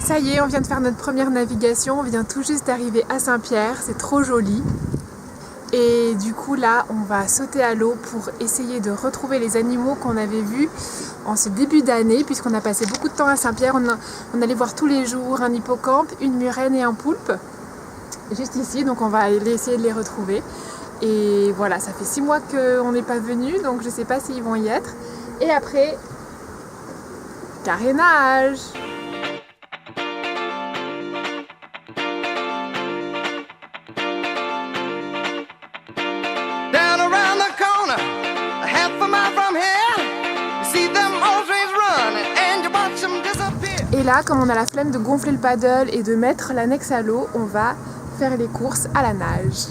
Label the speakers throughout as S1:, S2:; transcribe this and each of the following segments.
S1: Ça y est, on vient de faire notre première navigation, on vient tout juste d'arriver à Saint-Pierre, c'est trop joli. Et du coup là, on va sauter à l'eau pour essayer de retrouver les animaux qu'on avait vus en ce début d'année, puisqu'on a passé beaucoup de temps à Saint-Pierre. On allait voir tous les jours un hippocampe, une murène et un poulpe, juste ici, donc on va aller essayer de les retrouver. Et voilà, ça fait 6 mois qu'on n'est pas venu, donc je ne sais pas s'ils vont y être. Et après, carénage! Et là, comme on a la flemme de gonfler le paddle et de mettre l'annexe à l'eau, on va faire les courses à la nage.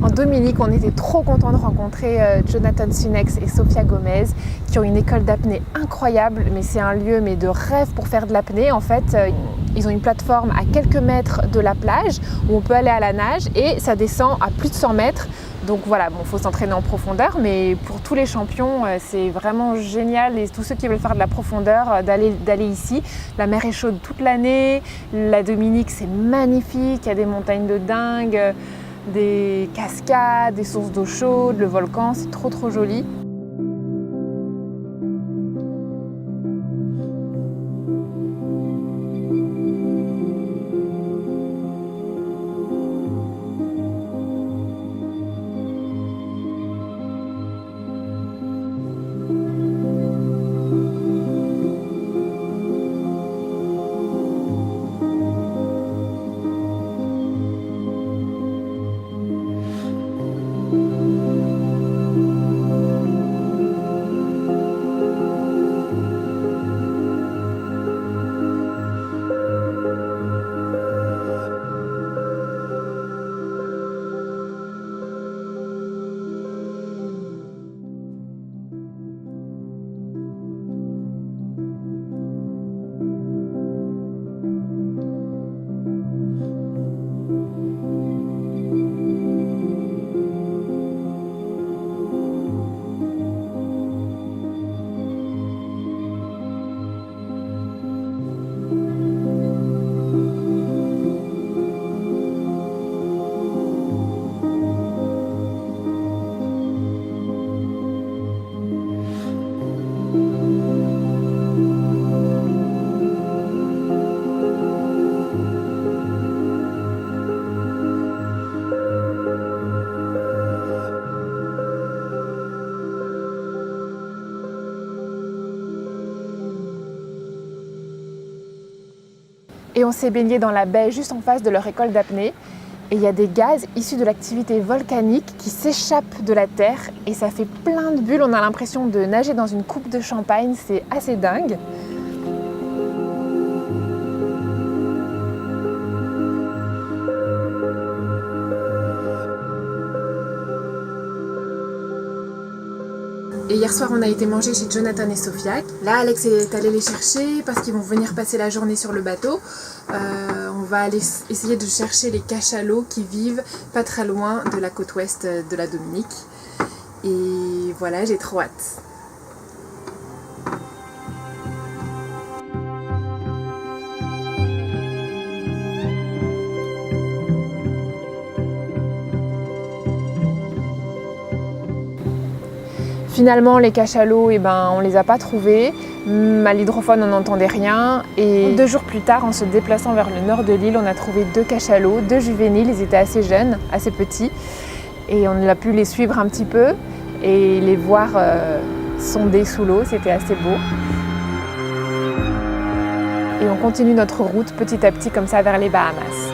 S1: En Dominique, on était trop contents de rencontrer Jonathan Sunex et Sofia Gomez qui ont une école d'apnée incroyable, mais c'est un lieu de rêve pour faire de l'apnée. En fait, ils ont une plateforme à quelques mètres de la plage où on peut aller à la nage et ça descend à plus de 100 mètres. Donc voilà, bon, faut s'entraîner en profondeur, mais pour tous les champions, c'est vraiment génial. Et tous ceux qui veulent faire de la profondeur, d'aller ici. La mer est chaude toute l'année. La Dominique, c'est magnifique. Il y a des montagnes de dingue, des cascades, des sources d'eau chaude, le volcan, c'est trop joli. Et on s'est baigné dans la baie juste en face de leur école d'apnée. Et il y a des gaz issus de l'activité volcanique qui s'échappent de la terre et ça fait plein de bulles. On a l'impression de nager dans une coupe de champagne, c'est assez dingue. Et hier soir, on a été manger chez Jonathan et Sofia. Là, Alex est allé les chercher parce qu'ils vont venir passer la journée sur le bateau. On va aller essayer de chercher les cachalots qui vivent pas très loin de la côte ouest de la Dominique. Et voilà, j'ai trop hâte. Finalement, les cachalots, on les a pas trouvés. À l'hydrophone, on n'entendait rien. Et 2 jours plus tard, en se déplaçant vers le nord de l'île, on a trouvé 2 cachalots, 2 juvéniles. Ils étaient assez jeunes, assez petits. Et on a pu les suivre un petit peu et les voir sonder sous l'eau. C'était assez beau. Et on continue notre route petit à petit comme ça vers les Bahamas.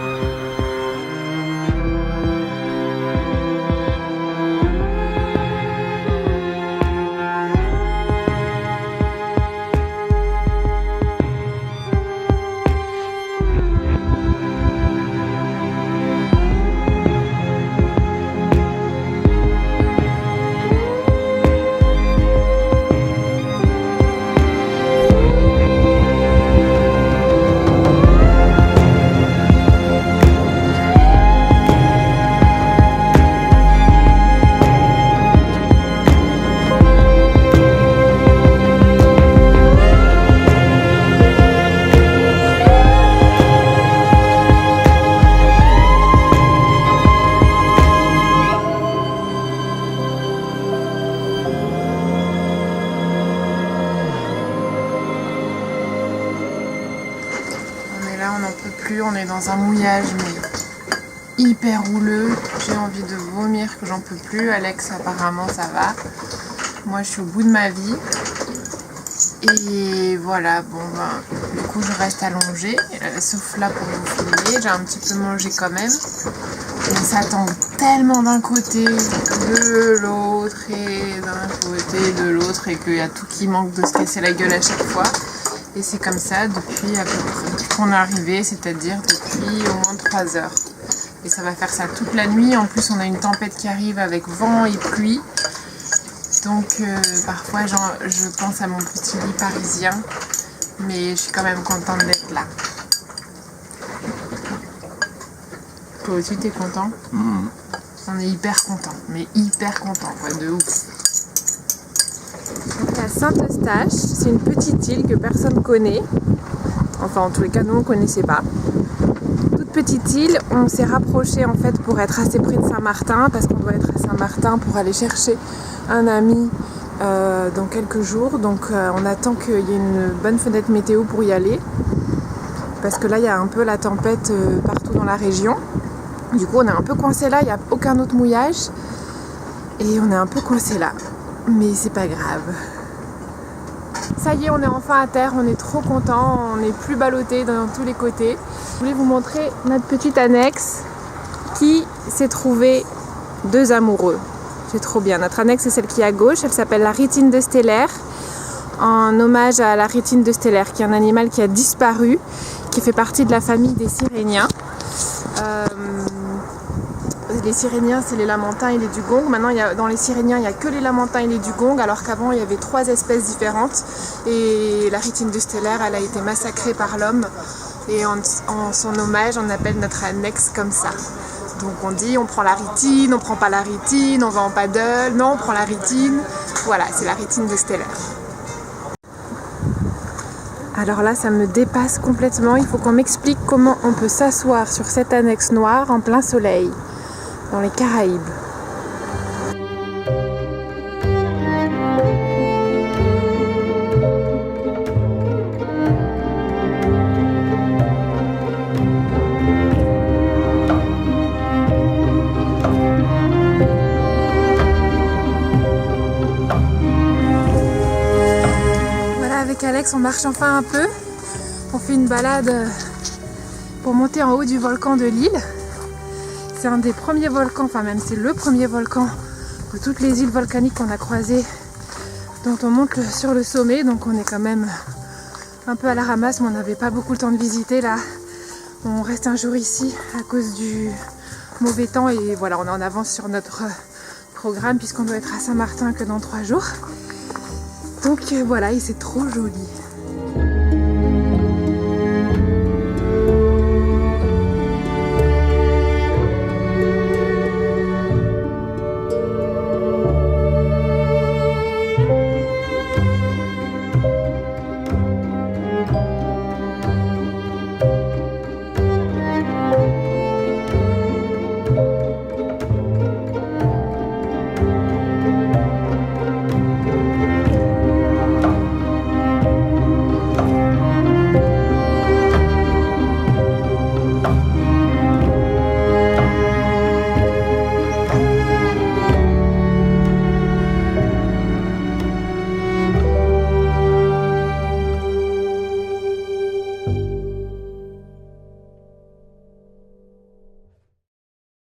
S1: plus, on est dans un mouillage mais hyper houleux. J'ai envie de vomir, que j'en peux plus. Alex apparemment ça va. Moi je suis au bout de ma vie. Et voilà, bon ben, du coup je reste allongée, sauf là pour vous filmer, j'ai un petit peu mangé quand même. Mais ça tombe tellement d'un côté, de l'autre, et d'un côté, de l'autre, et qu'il y a tout qui manque de se casser la gueule à chaque fois. Et c'est comme ça depuis à peu près qu'on est arrivé, c'est-à-dire depuis au moins 3 heures. Et ça va faire ça toute la nuit, en plus on a une tempête qui arrive avec vent et pluie. Donc parfois je pense à mon petit lit parisien, mais je suis quand même contente d'être là. Toi aussi t'es content ? On est hyper content, mais hyper content, quoi, de ouf. Donc à Saint-Eustache, c'est une petite île que personne connaît. Enfin en tous les cas nous on ne connaissait pas. Toute petite île, on s'est rapproché en fait pour être assez près de Saint-Martin, parce qu'on doit être à Saint-Martin pour aller chercher un ami dans quelques jours, donc on attend qu'il y ait une bonne fenêtre météo pour y aller, parce que là il y a un peu la tempête partout dans la région. Du coup on est un peu coincé là, il n'y a aucun autre mouillage et on est un peu coincé là, mais c'est pas grave. Ça y est, on est enfin à terre, on est trop content, on n'est plus ballotté dans tous les côtés. Je voulais vous montrer notre petite annexe qui s'est trouvée 2 amoureux. C'est trop bien. Notre annexe, c'est celle qui est à gauche. Elle s'appelle la rétine de Stellaire, en hommage à la rétine de Stellaire, qui est un animal qui a disparu, qui fait partie de la famille des Siréniens. Les Siréniens, c'est les lamantins et les dugongs. Maintenant, dans les Siréniens, il n'y a que les lamantins et les dugongs, alors qu'avant, il y avait 3 espèces différentes. Et la rétine de Stellaire, elle a été massacrée par l'homme. Et en son hommage, on appelle notre annexe comme ça. Donc on dit on prend la rétine, on prend pas la rétine, on va en paddle, non on prend la rétine. Voilà, c'est la rétine de Stellaire. Alors là ça me dépasse complètement, il faut qu'on m'explique comment on peut s'asseoir sur cette annexe noire en plein soleil, dans les Caraïbes. Avec Alex, on marche enfin un peu. On fait une balade pour monter en haut du volcan de l'île. C'est un des premiers volcans, enfin même c'est le premier volcan de toutes les îles volcaniques qu'on a croisées, dont on monte sur le sommet. Donc on est quand même un peu à la ramasse, mais on n'avait pas beaucoup le temps de visiter là. On reste un jour ici à cause du mauvais temps et voilà, on est en avance sur notre programme puisqu'on doit être à Saint-Martin que dans 3 jours. Donc voilà, et c'est trop joli.